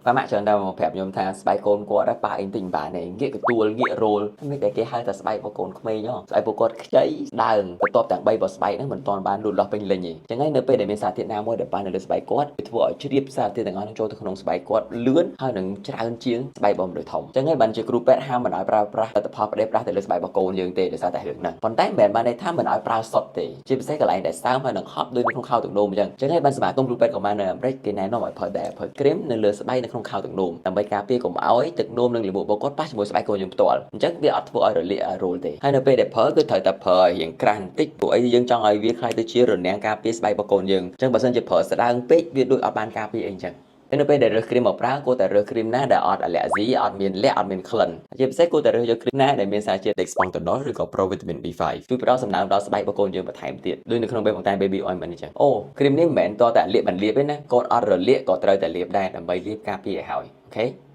và mạngច្រើនដែរមកប្រាប់ខ្ញុំថាស្បែកកូនគាត់ប៉ាអីទិញបានឯងងាកកទួលងាករោលមិនតែគេហៅថាស្បែករបស់កូនក្មេងហ៎ស្បែកពួកគាត់ខ្ចីស្ដើងបន្ទាប់ទាំង3របស់ស្បែកហ្នឹងមិនទាន់បានលូតលាស់ពេញលេញទេអញ្ចឹងហើយនៅពេលដែលមានសារធាតុណាមួយដែលបាននៅលើស្បែកគាត់វាធ្វើឲ្យជ្រាបសារធាតុទាំងអស់ហ្នឹងចូលទៅក្នុងស្បែកគាត់លឿនហើយនឹងច្រើនជាងស្បែករបស់មនុស្សធំអញ្ចឹងហើយបានជាគ្រូពេទ្យហាមមិនឲ្យប្រើប្រាស់ផលិតផលផ្ដេសផ្ដាស់ទៅលើស្បែករបស់កូនយើងទេដោយសារតែរឿងហ្នឹងប៉ុន្តែមិនមែនបានន័យថាមិនឲ្យប្រើសុទ្ធទេជាពិសេសកន្លែងដែលសើមហើយនឹងហប់ដូចនៅក្នុងខោទឹកនោមអញ្ចឹងហើយបានសមាគមគ្រូពេទ្យក៏បាននៅអាមេរិកគេណែនាំឲ្យប្រើក្រែមនៅលើស្បែកនៅក្នុងខោទឹកនោមដើម្បីការពារកុំឲ្យទឹកនោមនិងលាមករបស់គាត់ប៉ះជាមួយស្បែកកូនយើងផ្ទាល់អញ្ចឹងវាអត់ធ្វើឲ្យរលាករោលទេហើយនៅពេលដែលប្រើគឺត្រូវតែប្រើឲ្យរៀងក្រាស់បន្តិចព្រោះអីយើងចង់ឲ្យវាខ្លាយទៅជារនាំងការពារស្បែករបស់កូនយើងអញ្ចឹងបើសិនជាប្រើស្ដើងពេកវាដូចអត់បានការពារអីអញ្ចឹងនៅពេលដែលរើសគ្រីមមកប្រើគួរតែរើសគ្រីមណាដែលអត់អាឡែហ្ស៊ីអត់មានលក្ខអត់មានក្លិនជាពិសេសគួរតែរើសយកគ្រីមណាដែលមានសារជាតិ Dexpontanol ឬក៏ Provitamin B5 ជួយផ្ដល់សំណើមដល់ស្បែករបស់កូនយើងបន្ថែមទៀតដូចនៅក្នុងបែបបង្ការ Baby Ointment អញ្ចឹងអូគ្រីមនេះមិនមែនតតែលាបបន្លាបទេណាកូនអត់រលាកក៏ត្រូវតែលាបដែរដើម្បីលាបការពារឲ្យហើយអូខេ